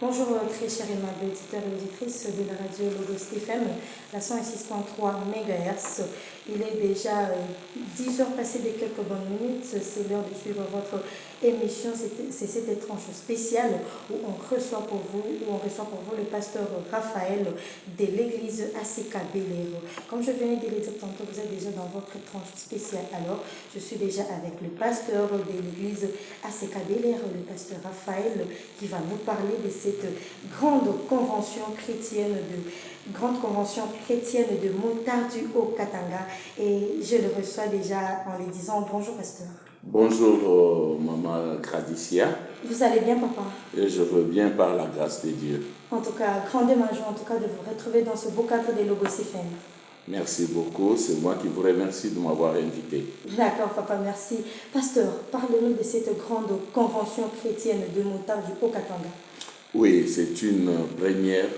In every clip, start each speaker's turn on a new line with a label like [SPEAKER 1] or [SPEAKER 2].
[SPEAKER 1] Bonjour très chers aimables auditeurs et auditrices de la radio Logos FM, la 106.3 MHz. Il est déjà 10 heures passées de quelques bonnes minutes. C'est l'heure de suivre votre émission. C'est cette étrange spéciale où on reçoit pour vous le pasteur Raphaël de l'église ACK Belero. Comme je venais de le dire tantôt, vous êtes déjà dans votre étrange spéciale. Alors, je suis déjà avec le pasteur de l'église ACK Belero, le pasteur Raphaël, qui va nous parler de cette grande convention chrétienne de Montar du Haut-Katanga. Et je le reçois déjà en lui disant bonjour pasteur.
[SPEAKER 2] Bonjour maman Gradicia.
[SPEAKER 1] Vous allez bien papa?
[SPEAKER 2] Et je veux bien par la grâce de Dieu.
[SPEAKER 1] En tout cas, grandement joie en tout cas de vous retrouver dans ce beau cadre des Logos FM.
[SPEAKER 2] Merci beaucoup, c'est moi qui vous remercie de m'avoir invité.
[SPEAKER 1] D'accord papa, merci. Pasteur, parlez-nous de cette grande convention chrétienne de Montar du Haut-Katanga.
[SPEAKER 2] Oui, c'est une première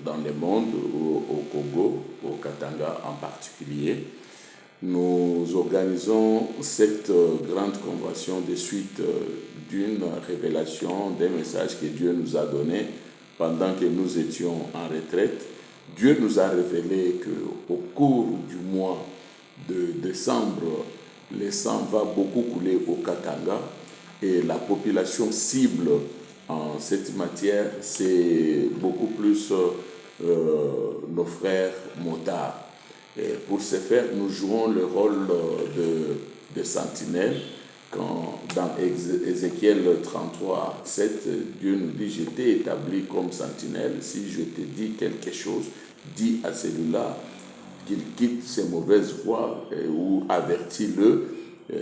[SPEAKER 2] dans le monde, au Congo, au Katanga en particulier. Nous organisons cette grande convention de suite d'une révélation, d'un message que Dieu nous a donné pendant que nous étions en retraite. Dieu nous a révélé qu'au cours du mois de décembre, le sang va beaucoup couler au Katanga et la population cible en cette matière, c'est beaucoup plus nos frères motards. Et pour ce faire, nous jouons le rôle de sentinelle. Quand dans Ézéchiel 33, 7, Dieu nous dit, je t'ai établi comme sentinelle. Si je te dis quelque chose, dis à celui-là qu'il quitte ses mauvaises voies ou avertis-le.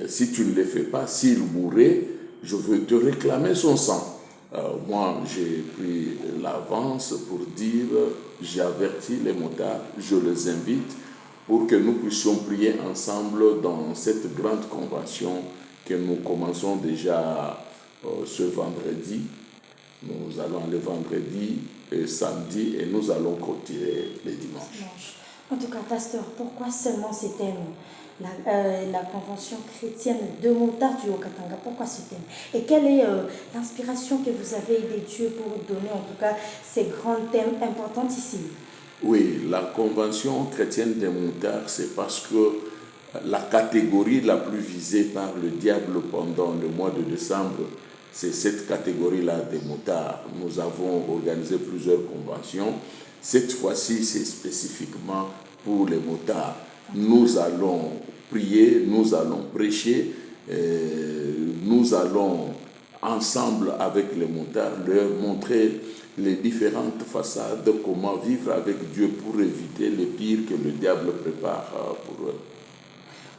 [SPEAKER 2] Si tu ne le fais pas, s'il mourait, je veux te réclamer son sang. Moi, j'ai pris l'avance pour dire, j'avertis les motards, je les invite pour que nous puissions prier ensemble dans cette grande convention que nous commençons déjà ce vendredi. Nous allons le vendredi et samedi et nous allons continuer les dimanches.
[SPEAKER 1] En tout cas, pasteur, pourquoi seulement ce thème, la convention chrétienne de Montar du Haut-Katanga? Pourquoi ce thème? Et quelle est l'inspiration que vous avez de Dieu pour donner en tout cas ces grands thèmes importants ici?
[SPEAKER 2] Oui, la convention chrétienne des Montards, c'est parce que la catégorie la plus visée par le diable pendant le mois de décembre, c'est cette catégorie-là des motards. Nous avons organisé plusieurs conventions. Cette fois-ci, c'est spécifiquement pour les motards. Nous allons prier, nous allons prêcher, nous allons ensemble avec les motards leur montrer les différentes façades de comment vivre avec Dieu pour éviter les pires que le diable prépare pour eux.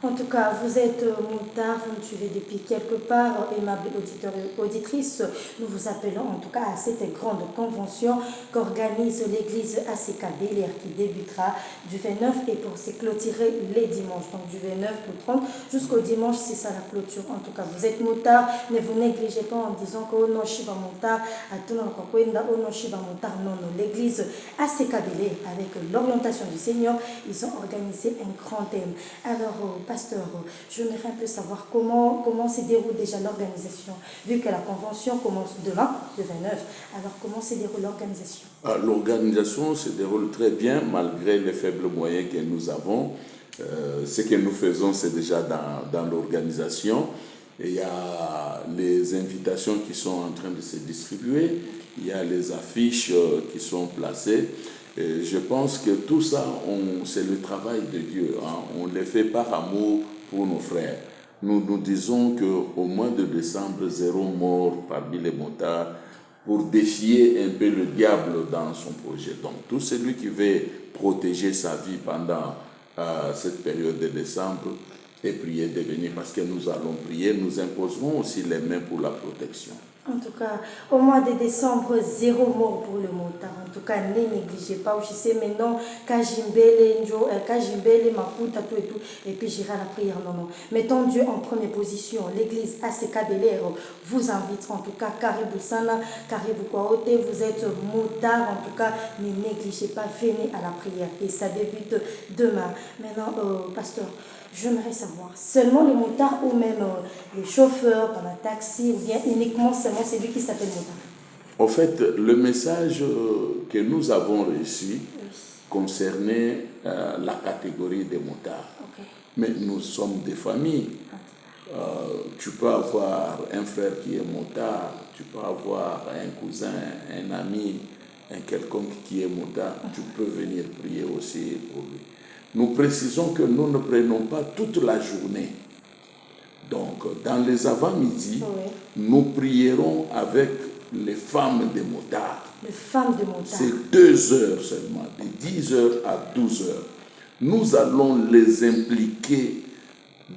[SPEAKER 1] En tout cas, vous êtes moutard, vous me suivez depuis quelque part, aimables auditeurs et auditrices. Nous vous appelons en tout cas à cette grande convention qu'organise l'église ACK Belero qui débutera du 29 et pour se clôturer les dimanches. Donc du 29 au 30 jusqu'au dimanche, c'est ça la clôture. En tout cas, vous êtes moutard, mais vous négligez pas en disant que oh non, Shiba moutard, oh non, Shiba moutard. Non, non, l'église ACK Belero, avec l'orientation du Seigneur, ils ont organisé un grand thème. Alors, pasteur, j'aimerais un peu savoir comment se déroule déjà l'organisation, vu que la convention commence demain, le 29. Alors, comment se déroule l'organisation?
[SPEAKER 2] L'organisation se déroule très bien, malgré les faibles moyens que nous avons. Ce que nous faisons, c'est déjà dans l'organisation. Il y a les invitations qui sont en train de se distribuer, il y a les affiches qui sont placées. Et je pense que tout ça, c'est le travail de Dieu. Hein. On le fait par amour pour nos frères. Nous nous disons qu'au mois de décembre, 0 mort parmi les motards pour défier un peu le diable dans son projet. Donc tout celui qui veut protéger sa vie pendant cette période de décembre est prié de venir parce que nous allons prier. Nous imposerons aussi les mains pour la protection.
[SPEAKER 1] En tout cas, au mois de décembre, 0 mort pour le motard. En tout cas, ne négligez pas. Je sais maintenant, Kajimbele, Maputa, tout et tout. Et puis j'irai à la prière. Non, non. Mettons Dieu en première position. L'église ACK Belero vous invite. En tout cas, Karibou Sana, Karibou Kwaote, vous êtes motard. En tout cas, ne négligez pas. Venez à la prière. Et ça débute demain. Maintenant, pasteur, J'aimerais savoir, seulement les motards ou même les chauffeurs dans un taxi ou bien uniquement seulement celui qui s'appelle motard?
[SPEAKER 2] En fait, le message que nous avons reçu
[SPEAKER 1] Oui.
[SPEAKER 2] concernait la catégorie des motards.
[SPEAKER 1] Ok.
[SPEAKER 2] Mais nous sommes des familles. Tu peux avoir un frère qui est motard, tu peux avoir un cousin, un ami, un quelconque qui est motard, tu peux venir prier aussi pour lui. Nous précisons que nous ne prenons pas toute la journée. Donc, dans les avant-midi,
[SPEAKER 1] Oui.
[SPEAKER 2] nous prierons avec les femmes des motards.
[SPEAKER 1] Les femmes de motards.
[SPEAKER 2] C'est 2 heures seulement, de 10 heures à 12 heures. Nous allons les impliquer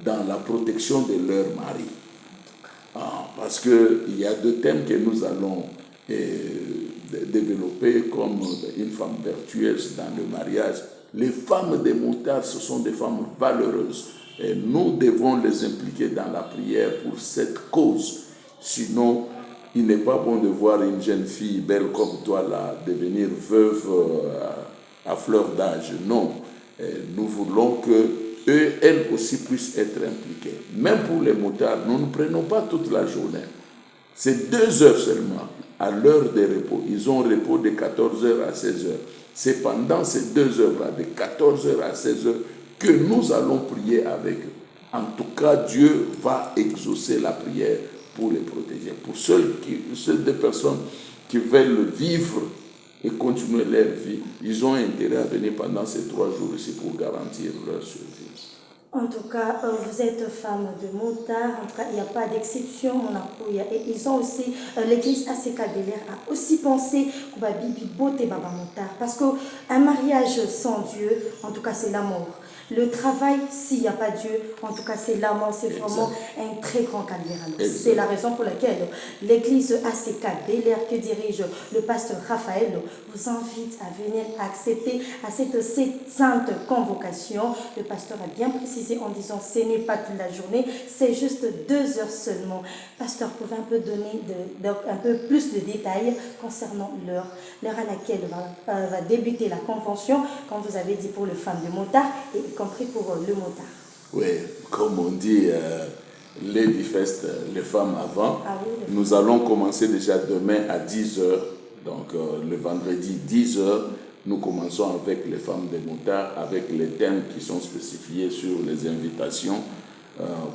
[SPEAKER 2] dans la protection de leur mari. Parce qu'il y a 2 thèmes que nous allons développer comme une femme vertueuse dans le mariage. Les femmes des motards, ce sont des femmes valeureuses. Et nous devons les impliquer dans la prière pour cette cause. Sinon, il n'est pas bon de voir une jeune fille belle comme toi là devenir veuve à fleur d'âge. Non. Et nous voulons que elles aussi puissent être impliquées. Même pour les motards, nous ne prenons pas toute la journée. C'est 2 heures seulement à l'heure de repos. Ils ont repos de 14 heures à 16 heures. C'est pendant ces 2 heures-là, de 14 heures à 16 heures, que nous allons prier avec eux. En tout cas, Dieu va exaucer la prière pour les protéger. Pour celles des personnes qui veulent vivre et continuer leur vie, ils ont intérêt à venir pendant ces 3 jours ici pour garantir leur survie.
[SPEAKER 1] En tout cas, vous êtes femme de motard, en tout cas, il n'y a pas d'exception. Et ils ont aussi, l'église ACK Bel-Air a aussi pensé qu'on va bibi beauté baba motard. Parce qu'un mariage sans Dieu, en tout cas, c'est la mort. Le travail, s'il n'y a pas Dieu, en tout cas, c'est la mort, c'est vraiment un très grand calvaire. C'est la raison pour laquelle l'église ACK Bel-Air que dirige le pasteur Raphaël vous invite à venir accepter à cette sainte convocation. Le pasteur a bien précisé en disant ce n'est pas toute la journée, c'est juste 2 heures seulement. Pasteur, pouvez un peu donner un peu plus de détails concernant l'heure à laquelle va débuter la convention, comme vous avez dit pour les femmes de motard, et y compris pour le motard.
[SPEAKER 2] Oui, comme on dit, Lady Fest, les femmes avant.
[SPEAKER 1] Ah oui,
[SPEAKER 2] nous allons commencer déjà demain à 10 heures. Donc le vendredi 10 heures, nous commençons avec les femmes de motards, avec les thèmes qui sont spécifiés sur les invitations.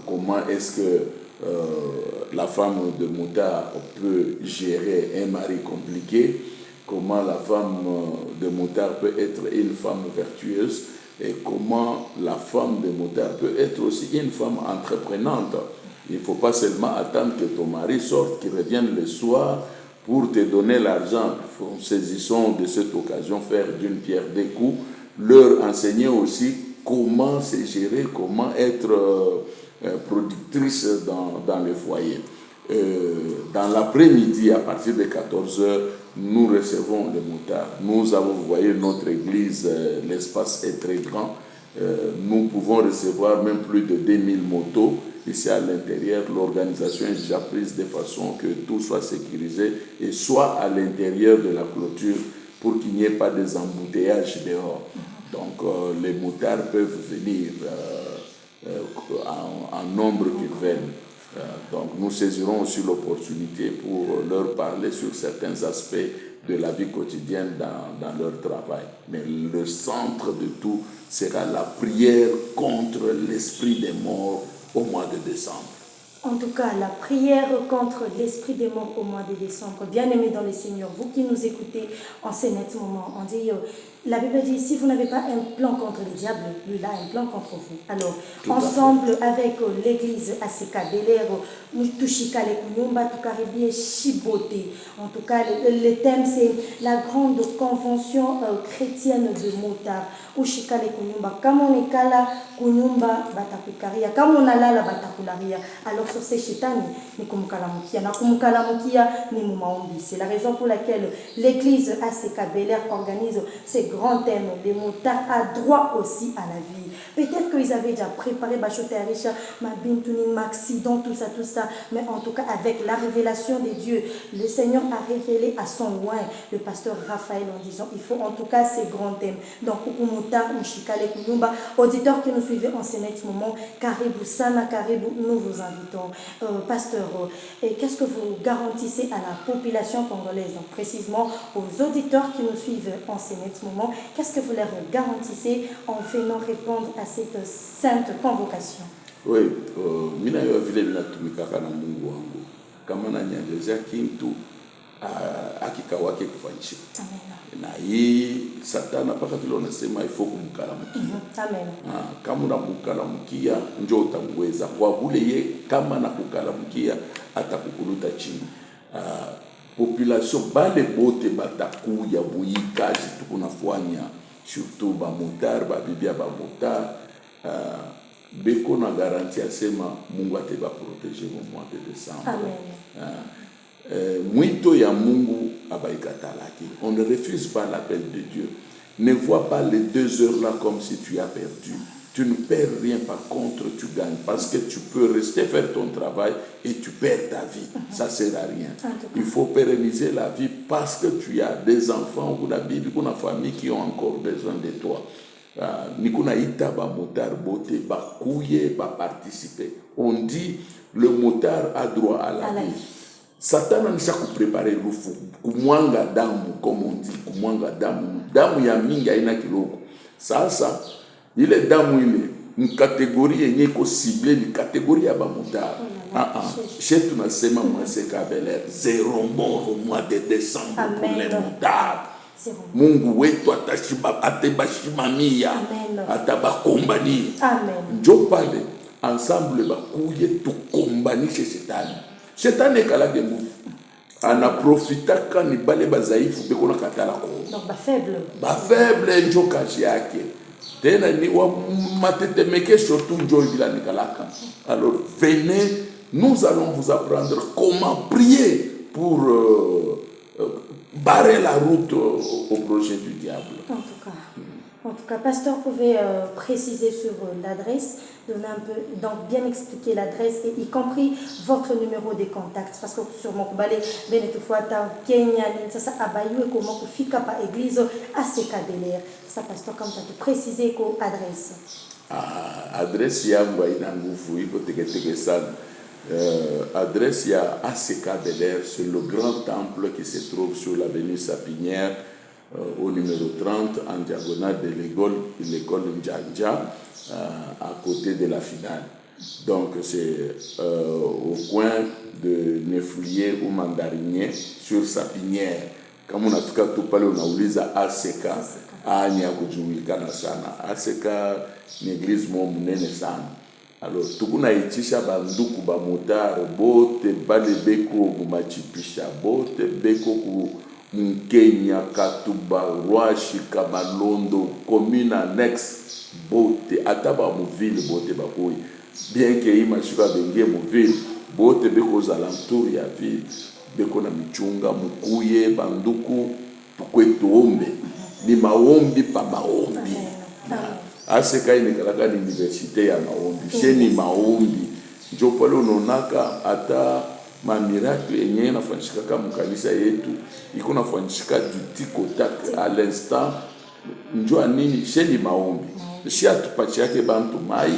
[SPEAKER 2] Comment est-ce que la femme de motard peut gérer un mari compliqué? Comment la femme de motard peut être une femme vertueuse? Et comment la femme de motard peut être aussi une femme entreprenante? Il ne faut pas seulement attendre que ton mari sorte, qu'il revienne le soir pour te donner l'argent. Saisissons de cette occasion, faire d'une pierre 2 coups, leur enseigner aussi comment se gérer, comment être productrice dans le foyer. Dans l'après-midi, à partir de 14 heures, nous recevons les motards. Nous avons, vous voyez, notre église, l'espace est très grand. Nous pouvons recevoir même plus de 2000 motos ici à l'intérieur. L'organisation est déjà prise de façon que tout soit sécurisé et soit à l'intérieur de la clôture pour qu'il n'y ait pas des embouteillages dehors. Donc les motards peuvent venir en nombre qu'ils veulent. Donc nous saisirons aussi l'opportunité pour leur parler sur certains aspects de la vie quotidienne dans leur travail. Mais le centre de tout sera la prière contre l'esprit des morts au mois de décembre.
[SPEAKER 1] En tout cas, la prière contre l'esprit des morts au mois de décembre. Bien-aimés dans le Seigneur, vous qui nous écoutez en ce net moment, on dit, la Bible dit, si vous n'avez pas un plan contre le diable, lui, il a un plan contre vous. Alors, ensemble avec l'église ACK Bel-Air, Tushikale Kunyumba, Tukaribie Chiboté. En tout cas, le thème, c'est la grande convention chrétienne de Motard. Ushikale Kunyumba. Comme on est kala Kunyumba Batakularia, comme on a là la Batakularia. Alors, pasteur, c'est Shetani, ni kumukalamukia. Na kumukalamukia ni mumaombi. C'est la raison pour laquelle l'église ACK Bel-Air organise ces grands thèmes. Les motards a droit aussi à la vie. Peut-être qu'ils avaient déjà préparé Bachoté-Arisha, Mabintounin, accident, tout ça. Mais en tout cas, avec la révélation de Dieu, le Seigneur a révélé à son loin le pasteur Raphaël en disant il faut en tout cas ces grands thèmes. Donc, Ukumouta, Mshikale, Kuyumba, auditeurs qui nous suivez en ce moment, Karibou Sana, Karibou, nous vous invitons. Pasteur, et qu'est-ce que vous garantissez à la population congolaise, donc précisément aux auditeurs qui nous suivent en ce moment, qu'est-ce que vous leur garantissez en venant répondre à cette sainte convocation?
[SPEAKER 2] Oui, mina yo vile vinatumikaka na Mungu wangu kama nanyangezea kintu akikawake kufanyishika. Na hii satana mpaka vile unasema ifo kumkalamukia.
[SPEAKER 1] Amen.
[SPEAKER 2] Kama unamkalamukia njoo utamweza kwa bule ye, kama nakukalamukia atakukuluta chini. Population bale bote batakuya buyikaji tukunafanya surtout ba motar ba bibia ba motar beko na garanti asema Mungu ateba protéger au mois de décembre.
[SPEAKER 1] Amen.
[SPEAKER 2] Mwito ya Mungu abaikatalaki. On ne refuse pas l'appel de Dieu. Ne vois pas les 2 heures là comme si tu as perdu. Tu ne perds rien, par contre tu gagnes. Parce que tu peux rester faire ton travail et tu perds ta vie. Ça ne sert à rien. Il faut pérenniser la vie parce que tu as des enfants ou une famille qui ont encore besoin de toi. Nikuna ita ba motard bote ba kouye ba participer. On dit le motard a droit à la vie. Satan anisha kuprepare lufu kumwanga damu, comme on dit, kumwanga damu ya mingi haina kiloko. Sasa ile damu ile ni kategori yenye iko cible, ni kategori ya ba motard. Chez tunasema mwaseka Bel-Air, 0 mort au mois de décembre pour les motards. Mungu wetu atebashimamia, atabakombania. Njo pale ensemble bakuye tukombanishe shetani. Shetani ekalage nguvu. Anaprofitaka ni bale bazaifu beko na katala ko.
[SPEAKER 1] Donc faible.
[SPEAKER 2] Faible njo kazi yake. Tena ni wa matetemeke surtout njo vila nikalaka. Alors venez, nous allons vous apprendre comment prier pour barrer la route au projet du diable.
[SPEAKER 1] En tout cas, pasteur, pouvez préciser sur l'adresse, donner un peu, donc bien expliquer l'adresse et y compris votre numéro de contact. Parce que sur mon balai, ben toutefois, Kenya, ça abayou et comment que fika par église ACK Bel-Air. Ça, pasteur, comme tu as précisé quoi adresse.
[SPEAKER 2] Adresse yangu ina nguvu iko teke sana. Adresse ya ACK Bel-Air, c'est le grand temple qui se trouve sur l'avenue Sapinière, au numéro 30, en diagonale de l'école Ndjandja, à côté de la finale. Donc c'est au coin de Nefoulier ou Mandarinier, sur Sapinière. Kama unafika tu pale unauliza ACK, ani ya kujulikana sana. ACK ni église munene sana. Alors tukuna itisha banduku ba motar bote bale beko kumachipisha bote beko ku Mkenya, Katuba, Rwashi, Kamalondo, commune annexe bote ataba muvile bote bakoyi. Bien que imashika benge muvile bote beko aux alentours ya ville beko na michunga mukuye banduku tukwetuombe ni maombi pa maombi. ACK inekalaka ni université ya maombi, sheni maombi njo pale unonaka ata ma miracle yenye nafanyika kama kanisa yetu iko nafanyika du tiko tak à l'instant njoo nini sheni maombi shi atupachiake bantu mai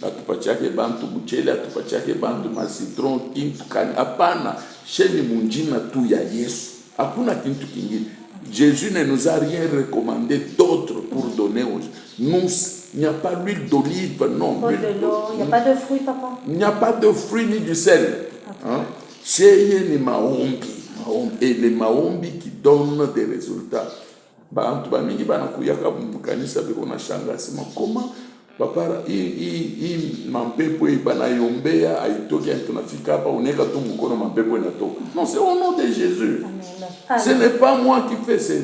[SPEAKER 2] atupachiake bantu mchele atupachiake bantu ma citron kintu kani hapana sheni munjina tu ya Yesu hakuna kintu kingine. Jésus ne nous a rien recommandé d'autre pour donner aux nous. Il n'y a pas l'huile d'olive, non.
[SPEAKER 1] Il n'y a pas de fruits, papa.
[SPEAKER 2] Il n'y a pas de fruits ni du sel. Chez les maombi. Et les maombi qui donnent des résultats. Bantu bamingi banakuyaka mkanisa biko na shanga sema comment papa hii mampepo banayombea aitoki tunafika hapa uneka tu mkono mampepo inatoka. Non, c'est au nom de Jésus. Amen. Ce n'est pas moi qui fais, c'est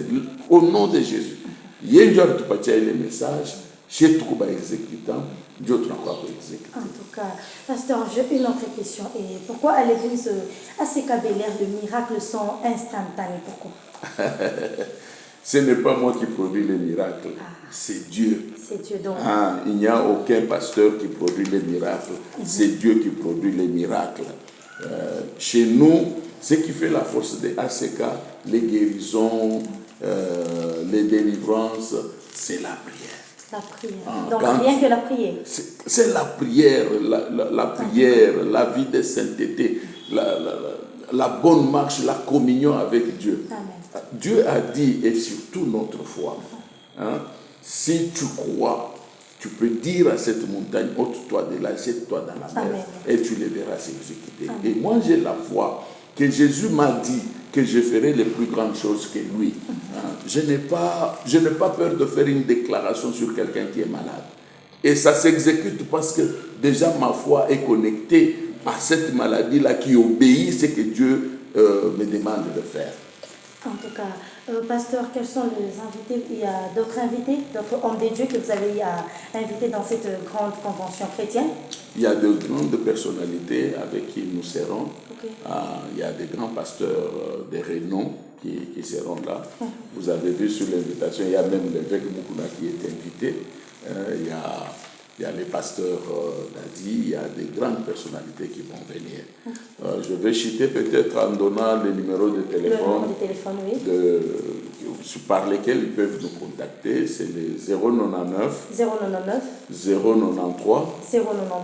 [SPEAKER 2] au nom de Jésus. Yenjo tupatia ile message chez tukuba exécutant D'autres encore peut exécuter.
[SPEAKER 1] En tout cas, pasteur, j'ai une autre question. Et pourquoi à l'église ACK Bel-Air, les miracles sont instantanés? Pourquoi?
[SPEAKER 2] Ce n'est pas moi qui produis les miracles, c'est Dieu.
[SPEAKER 1] C'est Dieu donc.
[SPEAKER 2] Il n'y a aucun pasteur qui produit les miracles, c'est Dieu qui produit les miracles. Chez nous, ce qui fait la force des ACK, les guérisons, les délivrances, c'est la prière.
[SPEAKER 1] La prière. Donc rien que la prière.
[SPEAKER 2] C'est la prière, la prière, la vie de sainteté, la bonne marche, la communion avec Dieu.
[SPEAKER 1] Amen.
[SPEAKER 2] Dieu a dit, et surtout notre foi, si tu crois, tu peux dire à cette montagne, ôte-toi de là, jette-toi dans la mer,
[SPEAKER 1] Amen.
[SPEAKER 2] et tu les verras s'exécuter. Et moi j'ai la foi que Jésus m'a dit que je ferai les plus grandes choses que lui. Je n'ai pas peur de faire une déclaration sur quelqu'un qui est malade. Et ça s'exécute parce que déjà ma foi est connectée à cette maladie-là qui obéit ce que Dieu me demande de faire.
[SPEAKER 1] En tout cas, pasteur, quels sont les invités? Il y a d'autres invités, d'autres hommes de Dieu que vous avez invités dans cette grande convention chrétienne?
[SPEAKER 2] Il y a de grandes personnalités avec qui nous serons.
[SPEAKER 1] Okay.
[SPEAKER 2] Il y a des grands pasteurs de renom qui seront là. Vous avez vu sur l'invitation, il y a même l'évêque Mukuna qui est invité. Il y a les pasteurs d'Adi, il y a des grandes personnalités qui vont venir. Je vais citer peut-être en donnant les numéros de téléphone, par lesquels ils peuvent nous contacter. C'est les 099 093